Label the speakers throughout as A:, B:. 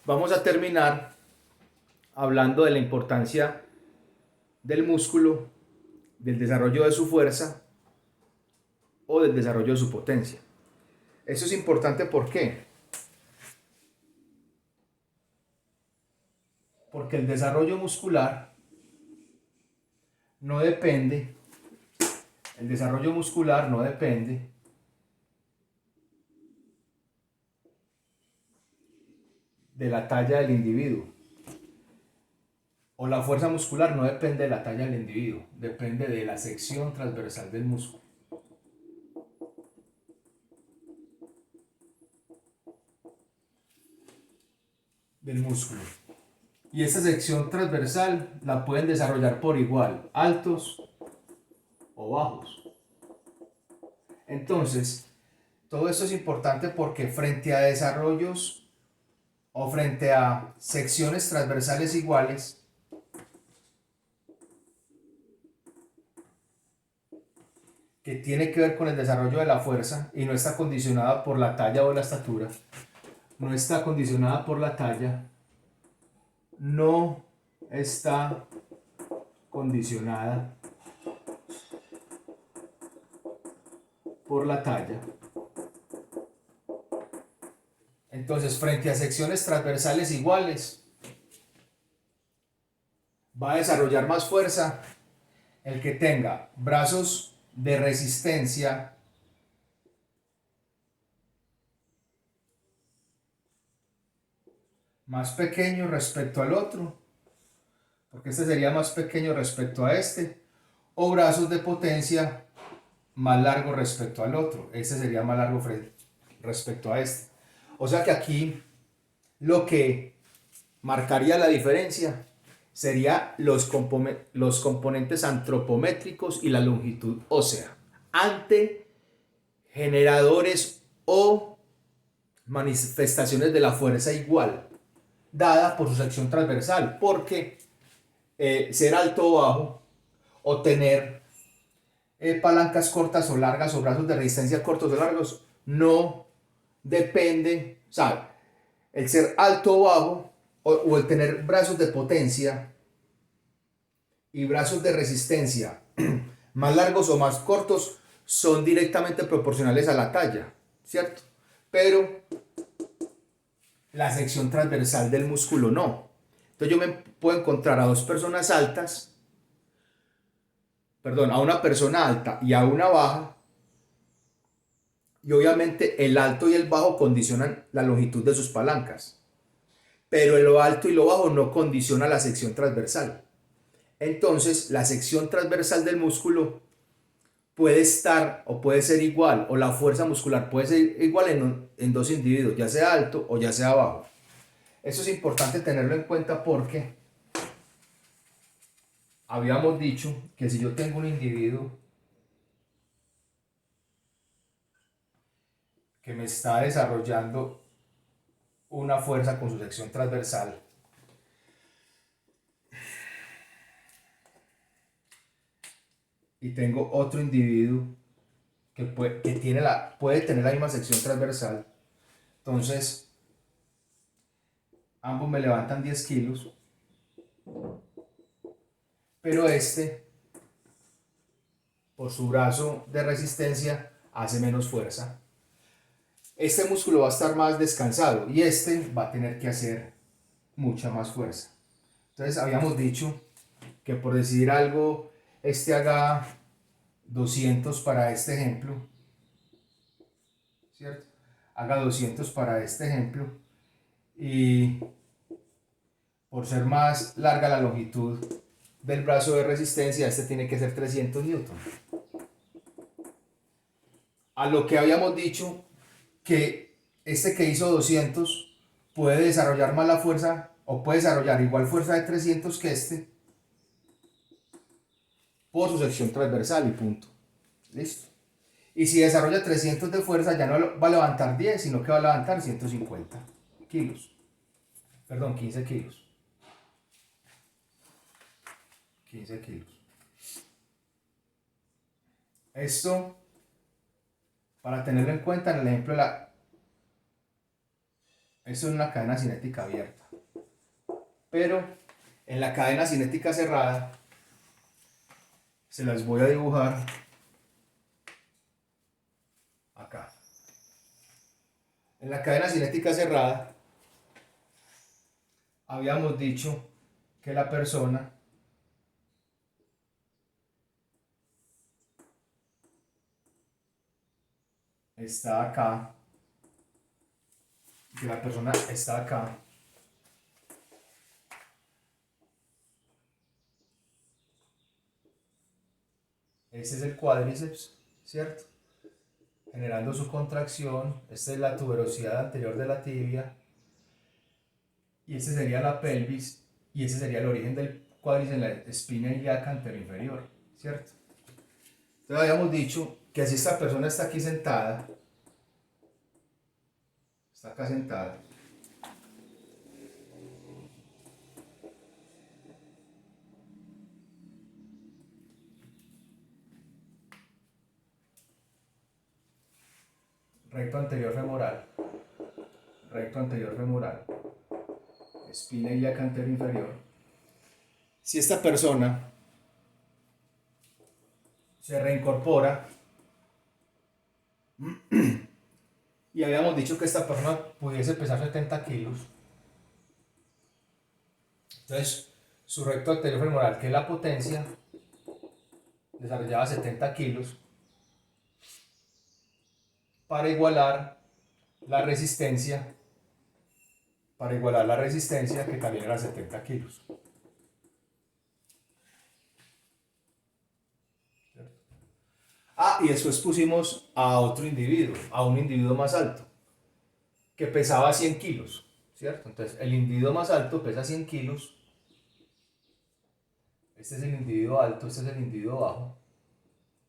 A: Vamos a terminar hablando de la importancia del músculo, del desarrollo de su fuerza o del desarrollo de su potencia. Eso es importante, ¿por qué? Porque el desarrollo muscular no depende, el desarrollo muscular no depende de la talla del individuo. O la fuerza muscular no depende de la talla del individuo, depende de la sección transversal del músculo. Del músculo. Y esta sección transversal la pueden desarrollar por igual, altos o bajos. Entonces, todo esto es importante porque frente a desarrollos o frente a secciones transversales iguales, que tiene que ver con el desarrollo de la fuerza y no está condicionada por la talla o la estatura, no está condicionada por la talla, no está condicionada por la talla. Entonces, frente a secciones transversales iguales, va a desarrollar más fuerza el que tenga brazos de resistencia más pequeños respecto al otro, porque este sería más pequeño respecto a este, o brazos de potencia más largo respecto al otro, este sería más largo respecto a este. O sea que aquí lo que marcaría la diferencia sería los componentes antropométricos y la longitud ósea ante generadores o manifestaciones de la fuerza igual dada por su sección transversal, porque ser alto o bajo o tener palancas cortas o largas o brazos de resistencia cortos o largos no depende, o sea, el ser alto o bajo o el tener brazos de potencia y brazos de resistencia más largos o más cortos son directamente proporcionales a la talla, ¿cierto? Pero la sección transversal del músculo no. Entonces yo me puedo encontrar a dos personas altas, perdón, a una persona alta y a una baja, y obviamente el alto y el bajo condicionan la longitud de sus palancas, pero lo alto y lo bajo no condiciona la sección transversal. Entonces la sección transversal del músculo puede estar o puede ser igual, o la fuerza muscular puede ser igual en dos individuos, ya sea alto o ya sea bajo. Eso es importante tenerlo en cuenta porque habíamos dicho que si yo tengo un individuo que me está desarrollando una fuerza con su sección transversal y tengo otro individuo puede tener la misma sección transversal, entonces ambos me levantan 10 kilos, pero este, por su brazo de resistencia, hace menos fuerza. Este músculo va a estar más descansado y este va a tener que hacer mucha más fuerza. Entonces habíamos dicho que por decidir algo, este haga 200 para este ejemplo, ¿cierto? Haga 200 para este ejemplo y por ser más larga la longitud del brazo de resistencia, este tiene que ser 300 newton. A lo que habíamos dicho que este que hizo 200 puede desarrollar más la fuerza o puede desarrollar igual fuerza de 300 que este por su sección transversal y punto. Listo. Y si desarrolla 300 de fuerza, ya no va a levantar 10, sino que va a levantar 150 kilos. Perdón, 15 kilos. 15 kilos. Esto, para tenerlo en cuenta, en el ejemplo de la Eso es una cadena cinética abierta. Pero en la cadena cinética cerrada, se las voy a dibujar acá. En la cadena cinética cerrada, habíamos dicho que la persona está acá, que la persona está acá. Ese es el cuádriceps, ¿cierto? Generando su contracción. Esta es la tuberosidad anterior de la tibia. Y ese sería la pelvis. Y ese sería el origen del cuádriceps en la espina ilíaca anteroinferior, ¿cierto? Entonces habíamos dicho que si esta persona está aquí sentada, está acá sentada, recto anterior femoral, espina ilíaca anteroinferior. Si esta persona se reincorpora, y habíamos dicho que esta persona pudiese pesar 70 kilos, entonces su recto anterior femoral, que es la potencia, desarrollaba 70 kilos para igualar la resistencia, que también era 70 kilos. Y después pusimos a otro individuo, a un individuo más alto, que pesaba 100 kilos, ¿cierto? Entonces el individuo más alto pesa 100 kilos, este es el individuo alto, este es el individuo bajo,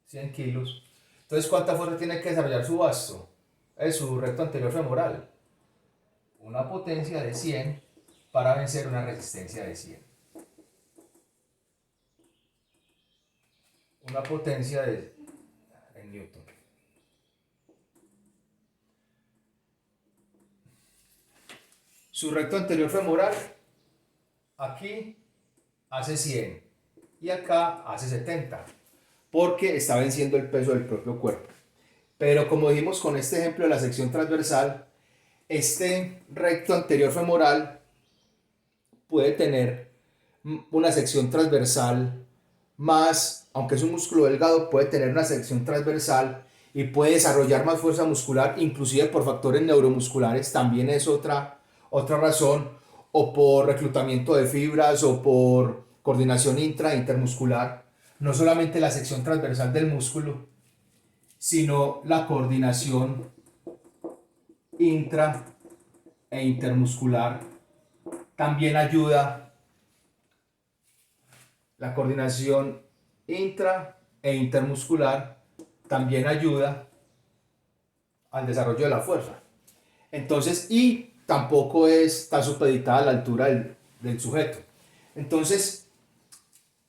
A: 100 kilos. Entonces, ¿cuánta fuerza tiene que desarrollar su vasto? Es su recto anterior femoral. Una potencia de 100 para vencer una resistencia de 100. Una potencia en Newton. Su recto anterior femoral aquí hace 100 y acá hace 70, porque está venciendo el peso del propio cuerpo. Pero como dijimos con este ejemplo de la sección transversal, este recto anterior femoral puede tener una sección transversal más, aunque es un músculo delgado, puede tener una sección transversal y puede desarrollar más fuerza muscular, inclusive por factores neuromusculares, también es otra razón, o por reclutamiento de fibras o por coordinación intra e intermuscular. No solamente la sección transversal del músculo, sino la coordinación intra e intermuscular también ayuda. La coordinación intra e intermuscular también ayuda al desarrollo de la fuerza. Entonces, y tampoco está supeditada a la altura del sujeto. Entonces,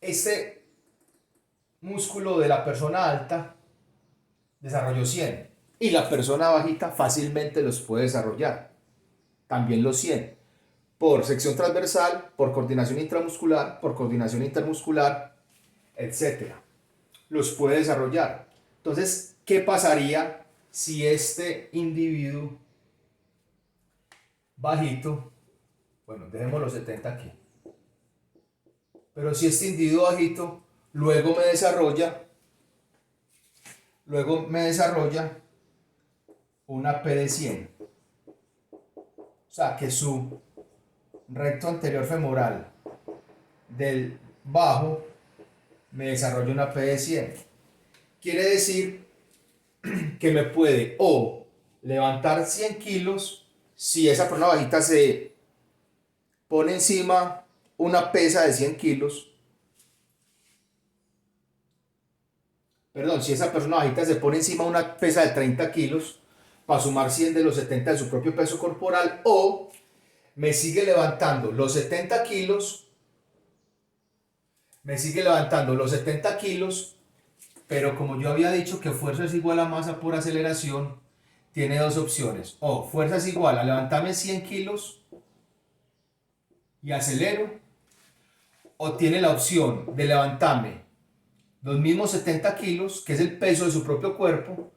A: este músculo de la persona alta desarrolló 100 y la persona bajita fácilmente los puede desarrollar, también los 100, por sección transversal, por coordinación intramuscular, por coordinación intermuscular, etc. Los puede desarrollar. Entonces, ¿qué pasaría si este individuo bajito, bueno, dejemos los 70 aquí, pero si este individuo bajito luego me desarrolla una P de 100? O sea, que su recto anterior femoral del bajo me desarrolla una P de 100. Quiere decir que me puede o levantar 100 kilos si esa persona bajita se pone encima una pesa de 100 kilos. Perdón, si esa persona bajita se pone encima una pesa de 30 kilos para sumar 100 de los 70 de su propio peso corporal, o me sigue levantando los 70 kilos, pero como yo había dicho que fuerza es igual a masa por aceleración, tiene dos opciones. O fuerza es igual a levantarme 100 kilos y acelero. O tiene la opción de levantarme los mismos 70 kilos, que es el peso de su propio cuerpo,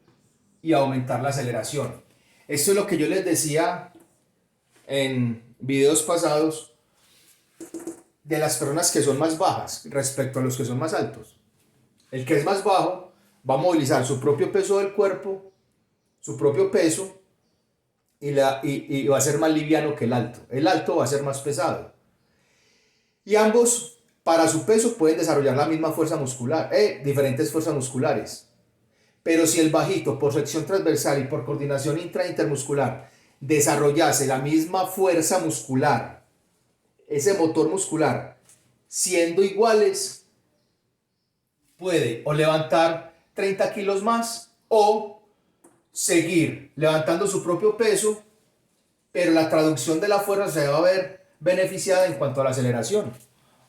A: y aumentar la aceleración. Esto es lo que yo les decía en videos pasados de las personas que son más bajas respecto a los que son más altos. El que es más bajo va a movilizar su propio peso del cuerpo, su propio peso, y va a ser más liviano que el alto. El alto va a ser más pesado. Y ambos, para su peso, pueden desarrollar la misma fuerza muscular, diferentes fuerzas musculares. Pero si el bajito, por sección transversal y por coordinación intermuscular, desarrollase la misma fuerza muscular, ese motor muscular, siendo iguales, puede o levantar 30 kilos más o seguir levantando su propio peso, pero la traducción de la fuerza se va a ver beneficiada en cuanto a la aceleración.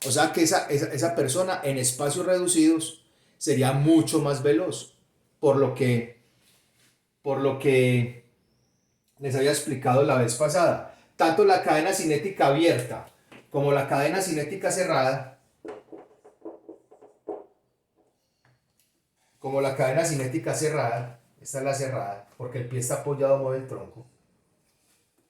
A: O sea que esa persona en espacios reducidos sería mucho más veloz, por lo que les había explicado la vez pasada. Tanto la cadena cinética abierta como la cadena cinética cerrada, esta es la cerrada, porque el pie está apoyado, mueve el tronco.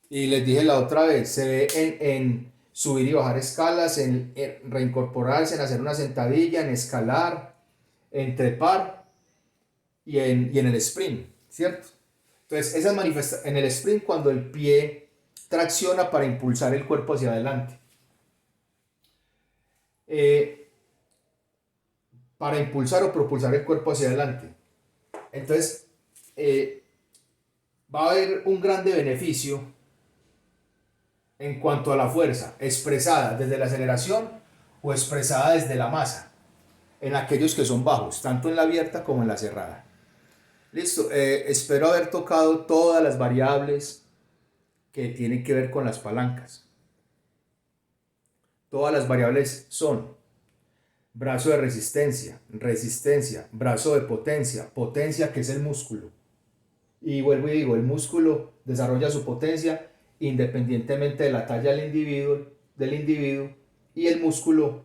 A: Y les dije la otra vez, se ve en subir y bajar escalas, en reincorporarse, en hacer una sentadilla, en escalar, en trepar y en el sprint, ¿cierto? Entonces, esas manifestaciones en el sprint, cuando el pie tracciona para impulsar el cuerpo hacia adelante. Para impulsar o propulsar el cuerpo hacia adelante. Entonces, va a haber un grande beneficio en cuanto a la fuerza, expresada desde la aceleración o expresada desde la masa, en aquellos que son bajos, tanto en la abierta como en la cerrada. Listo, espero haber tocado todas las variables que tienen que ver con las palancas. Todas las variables son brazo de resistencia, brazo de potencia, potencia que es el músculo. Y vuelvo y digo, el músculo desarrolla su potencia independientemente de la talla del individuo, y el músculo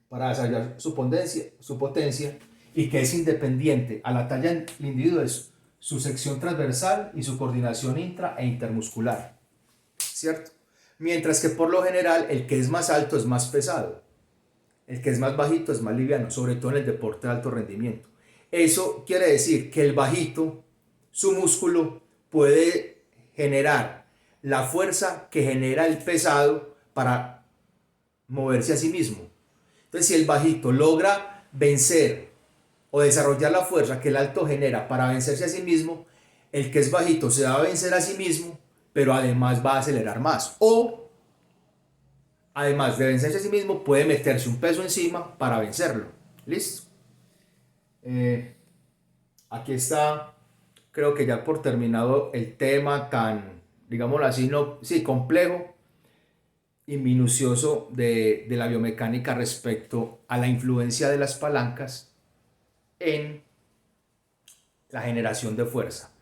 A: para desarrollar su potencia y que es independiente a la talla del individuo es su sección transversal y su coordinación intra e intermuscular, ¿cierto? Mientras que por lo general el que es más alto es más pesado, el que es más bajito es más liviano, sobre todo en el deporte de alto rendimiento. Eso quiere decir que el bajito, su músculo puede generar la fuerza que genera el pesado para moverse a sí mismo. Entonces, si el bajito logra vencer o desarrollar la fuerza que el alto genera para vencerse a sí mismo, el que es bajito se va a vencer a sí mismo, pero además va a acelerar más. O, además de vencerse a sí mismo, puede meterse un peso encima para vencerlo. ¿Listo? Aquí está, creo que ya por terminado el tema tan, digámoslo así, no, sí, complejo y minucioso de la biomecánica respecto a la influencia de las palancas en la generación de fuerza.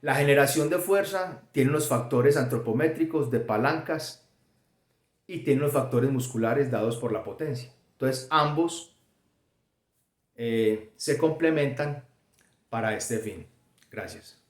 A: La generación de fuerza tiene unos factores antropométricos de palancas y tiene unos factores musculares dados por la potencia. Entonces ambos se complementan para este fin. Gracias.